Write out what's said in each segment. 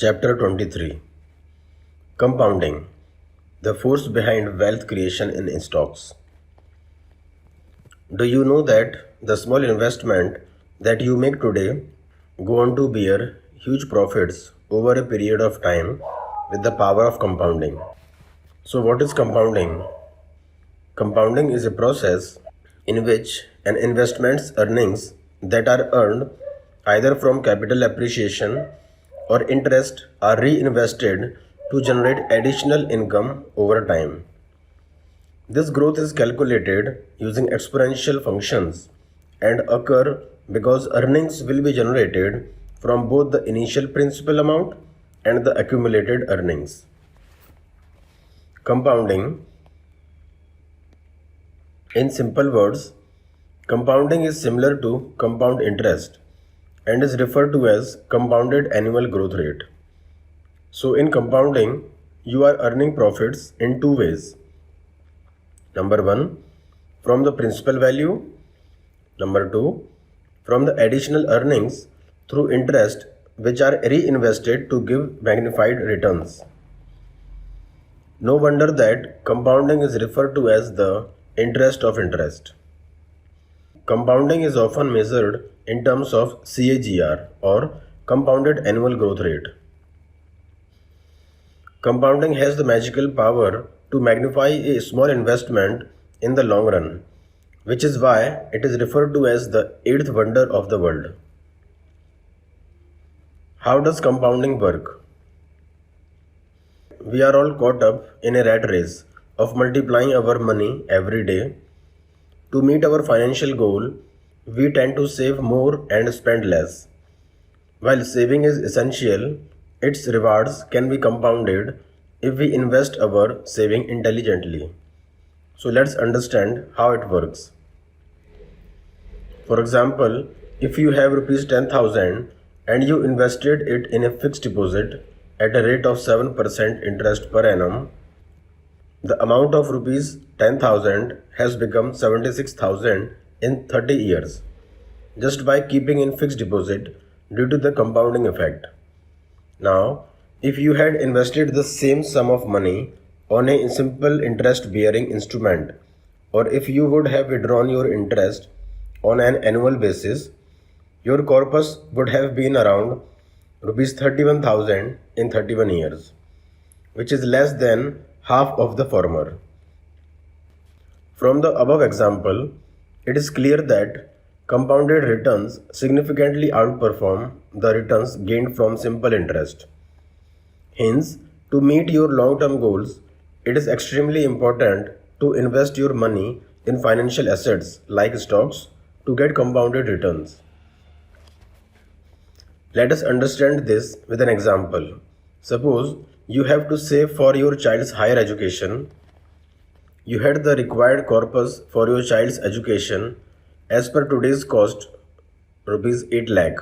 Chapter 23. Compounding, the force behind wealth creation in stocks. Do you know that the small investment that you make today go on to bear huge profits over a period of time with the power of compounding? So what is compounding? Compounding is a process in which an investment's earnings that are earned either from capital appreciation or interest are reinvested to generate additional income over time. This growth is calculated using exponential functions and occur because earnings will be generated from both the initial principal amount and the accumulated earnings. Compounding. In simple words, compounding is similar to compound interest and is referred to as compounded annual growth rate. So in compounding, you are earning profits in two ways. Number one, from the principal value. Number two, from the additional earnings through interest which are reinvested to give magnified returns. No wonder that compounding is referred to as the interest of interest. Compounding is often measured in terms of CAGR or compounded annual growth rate. Compounding has the magical power to magnify a small investment in the long run, which is why it is referred to as the eighth wonder of the world. How does compounding work? We are all caught up in a rat race of multiplying our money every day. To meet our financial goal, we tend to save more and spend less. While saving is essential, its rewards can be compounded if we invest our saving intelligently. So let's understand how it works. For example, if you have rupees 10,000 and you invested it in a fixed deposit at a rate of 7% interest per annum, the amount of rupees 10,000 has become 76,000 in 30 years just by keeping in fixed deposit due to the compounding effect. Now, if you had invested the same sum of money on a simple interest bearing instrument, or if you would have withdrawn your interest on an annual basis, your corpus would have been around rupees 31,000 in 31 years, which is less than half of the former. From the above example, it is clear that compounded returns significantly outperform the returns gained from simple interest. Hence, to meet your long-term goals, it is extremely important to invest your money in financial assets like stocks to get compounded returns. Let us understand this with an example. Suppose you have to save for your child's higher education. You had the required corpus for your child's education as per today's cost, rupees 8 lakh.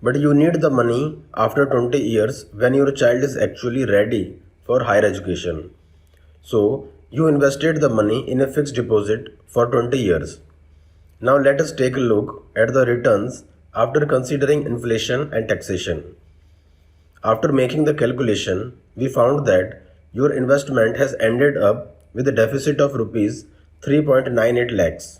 But you need the money after 20 years when your child is actually ready for higher education. So, you invested the money in a fixed deposit for 20 years. Now let us take a look at the returns after considering inflation and taxation. After making the calculation, we found that your investment has ended up with a deficit of rupees 3.98 lakhs.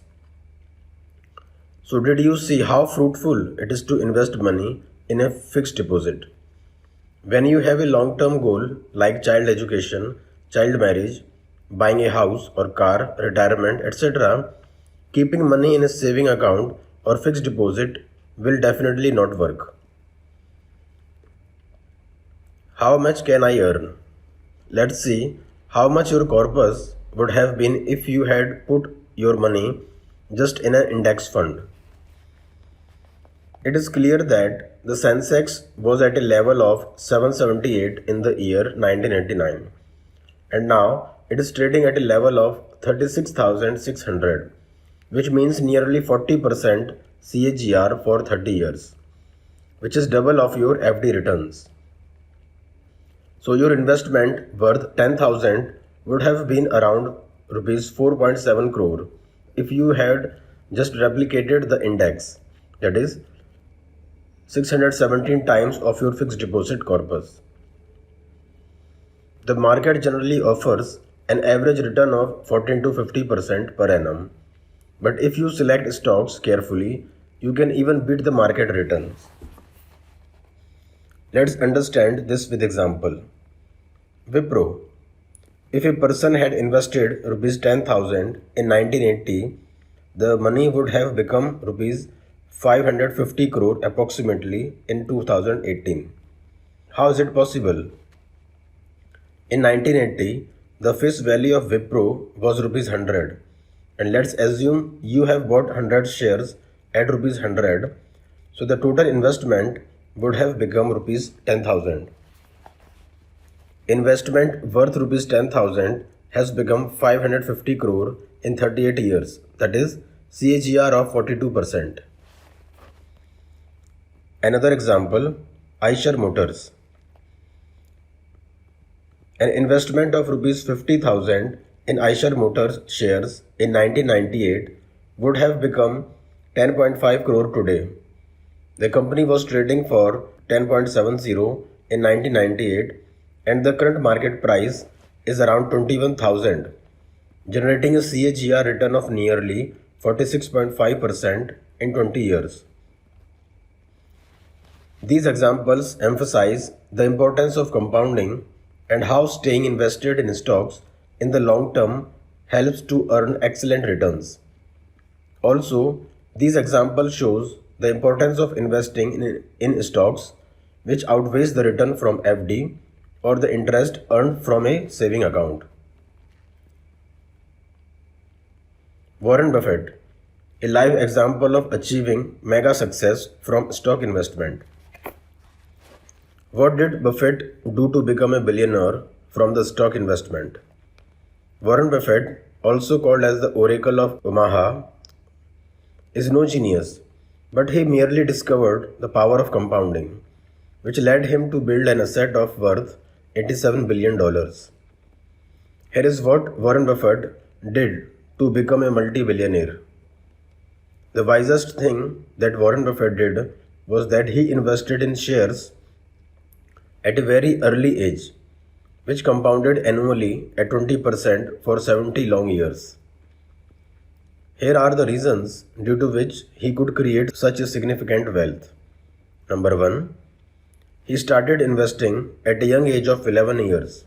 So did you see how fruitful it is to invest money in a fixed deposit? When you have a long-term goal like child education, child marriage, buying a house or car, retirement, etc., keeping money in a saving account or fixed deposit will definitely not work. How much can I earn? Let's see how much your corpus would have been if you had put your money just in an index fund. It is clear that the Sensex was at a level of 778 in the year 1989 and now it is trading at a level of 36,600, which means nearly 40% CAGR for 30 years, which is double of your FD returns. So your investment worth 10,000 would have been around rupees 4.7 crore if you had just replicated the index, that is 617 times of your fixed deposit corpus. The market generally offers an average return of 14 to 50% per annum, but if you select stocks carefully, you can even beat the market returns. Let's understand this with example. Wipro. If a person had invested rupees 10,000 in 1980, the money would have become rupees 550 crore approximately in 2018. How is it possible? In 1980, the face value of Wipro was rupees 100, and let's assume you have bought 100 shares at rupees 100, so the total investment would have become rupees 10,000. Investment worth rupees 10,000 has become 550 crore in 38 years, that is CAGR of 42%. Another example, Eicher Motors. An investment of rupees 50,000 in Eicher Motors shares in 1998 would have become 10.5 crore today. The company was trading for 10.70 in 1998 and the current market price is around 21,000, generating a CAGR return of nearly 46.5% in 20 years. These examples emphasize the importance of compounding and how staying invested in stocks in the long term helps to earn excellent returns. Also, these examples shows the importance of investing in stocks which outweighs the return from FD or the interest earned from a saving account. Warren Buffett, a live example of achieving mega success from stock investment. What did Buffett do to become a billionaire from the stock investment? Warren Buffett, also called as the Oracle of Omaha, is no genius, but he merely discovered the power of compounding, which led him to build an asset of worth $87 billion. Here is what Warren Buffett did to become a multi-billionaire. The wisest thing that Warren Buffett did was that he invested in shares at a very early age, which compounded annually at 20% for 70 long years. Here are the reasons due to which he could create such a significant wealth. Number 1. He started investing at a young age of 11 years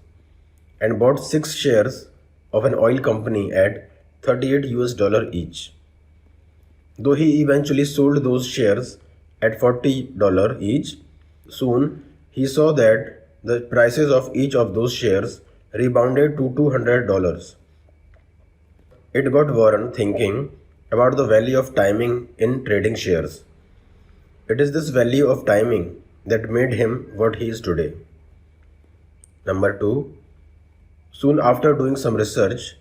and bought 6 shares of an oil company at $38 each. Though he eventually sold those shares at $40 each, soon he saw that the prices of each of those shares rebounded to $200. It got Warren thinking about the value of timing in trading shares. It is this value of timing that made him what he is today. Number 2. Soon after doing some research,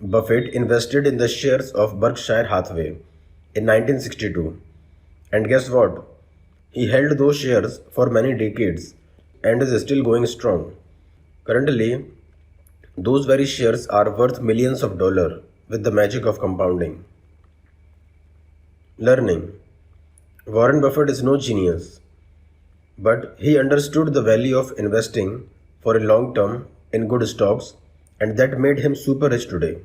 Buffett invested in the shares of Berkshire Hathaway in 1962. And guess what? He held those shares for many decades and is still going strong. Currently, those very shares are worth millions of dollars with the magic of compounding. Learning. Warren Buffett is no genius, but he understood the value of investing for a long term in good stocks, and that made him super rich today.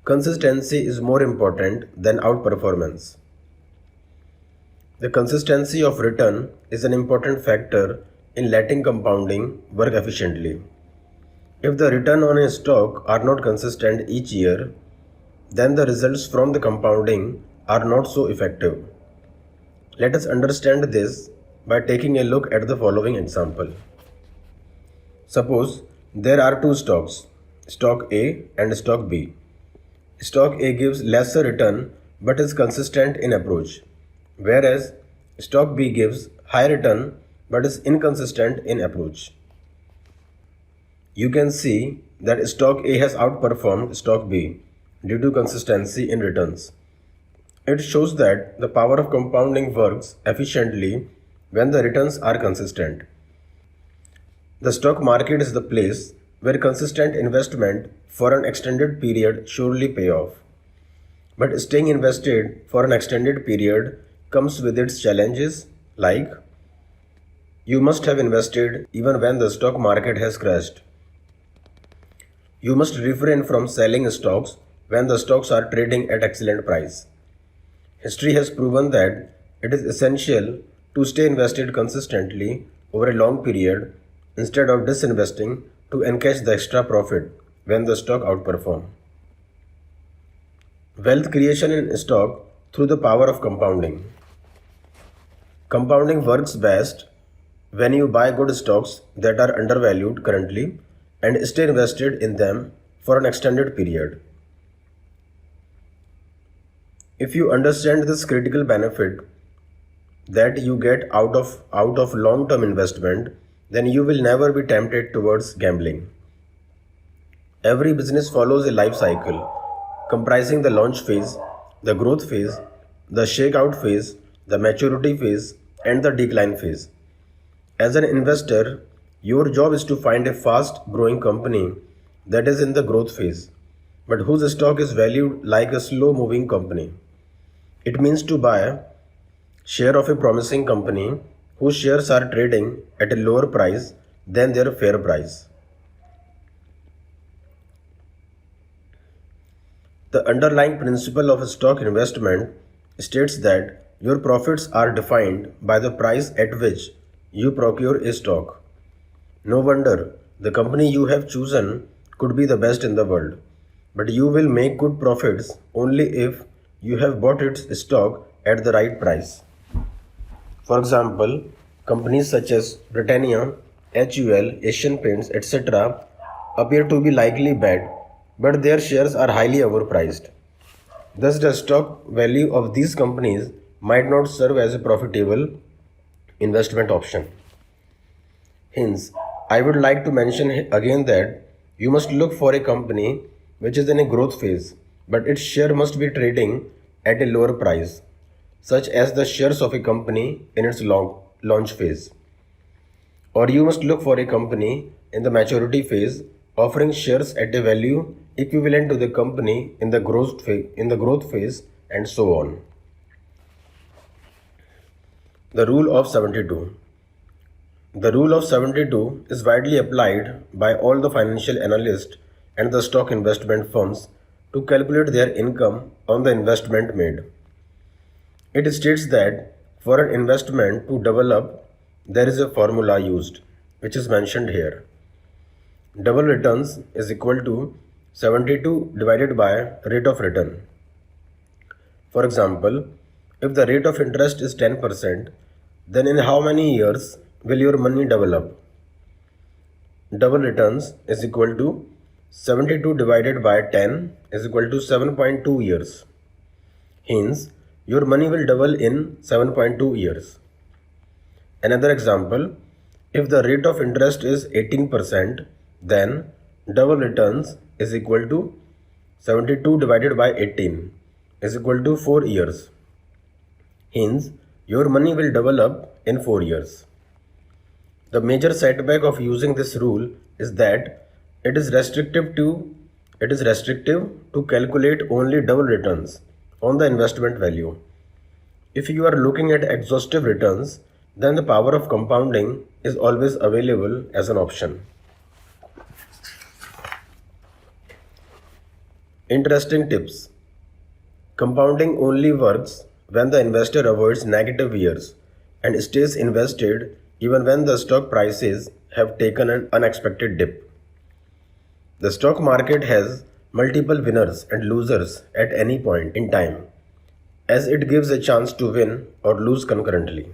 Consistency is more important than outperformance. The consistency of return is an important factor in letting compounding work efficiently. If the return on a stock are not consistent each year, then the results from the compounding are not so effective. Let us understand this by taking a look at the following example. Suppose there are two stocks, stock A and stock B. Stock A gives lesser return but is consistent in approach, whereas stock B gives high return but is inconsistent in approach. You can see that stock A has outperformed stock B due to consistency in returns. It shows that the power of compounding works efficiently when the returns are consistent. The stock market is the place where consistent investment for an extended period surely pay off. But staying invested for an extended period comes with its challenges, like you must have invested even when the stock market has crashed. You must refrain from selling stocks when the stocks are trading at excellent price. History has proven that it is essential to stay invested consistently over a long period instead of disinvesting to encash the extra profit when the stock outperforms. Wealth creation in stock through the power of compounding. Compounding works best when you buy good stocks that are undervalued currently and stay invested in them for an extended period. If you understand this critical benefit that you get out of long-term investment, then you will never be tempted towards gambling. Every business follows a life cycle comprising the launch phase, the growth phase, the shakeout phase, the maturity phase, and the decline phase. As an investor, your job is to find a fast growing company that is in the growth phase, but whose stock is valued like a slow moving company. It means to buy share of a promising company whose shares are trading at a lower price than their fair price. The underlying principle of stock investment states that your profits are defined by the price at which you procure a stock. No wonder the company you have chosen could be the best in the world, but you will make good profits only if you have bought its stock at the right price. For example, companies such as Britannia, HUL, Asian Paints, etc. appear to be likely bad, but their shares are highly overpriced. Thus, the stock value of these companies might not serve as a profitable investment option. Hence, I would like to mention again that you must look for a company which is in a growth phase, but its share must be trading at a lower price, such as the shares of a company in its launch phase. Or you must look for a company in the maturity phase offering shares at a value equivalent to the company in the growth phase, and so on. The rule of 72. The rule of 72 is widely applied by all the financial analysts and the stock investment firms to calculate their income on the investment made. It states that for an investment to develop, there is a formula used, which is mentioned here. Double returns is equal to 72 divided by rate of return. For example, if the rate of interest is 10%, then in how many years will your money develop? Double returns is equal to 72 divided by 10 is equal to 7.2 years. Hence, your money will double in 7.2 years. Another example, if the rate of interest is 18%, then double returns is equal to 72 divided by 18 is equal to 4 years. Hence, your money will double up in 4 years. The major setback of using this rule is that it is restrictive to calculate only double returns on the investment value. If you are looking at exhaustive returns, then the power of compounding is always available as an option. Interesting tips. Compounding only works when the investor avoids negative years and stays invested even when the stock prices have taken an unexpected dip. The stock market has multiple winners and losers at any point in time, as it gives a chance to win or lose concurrently.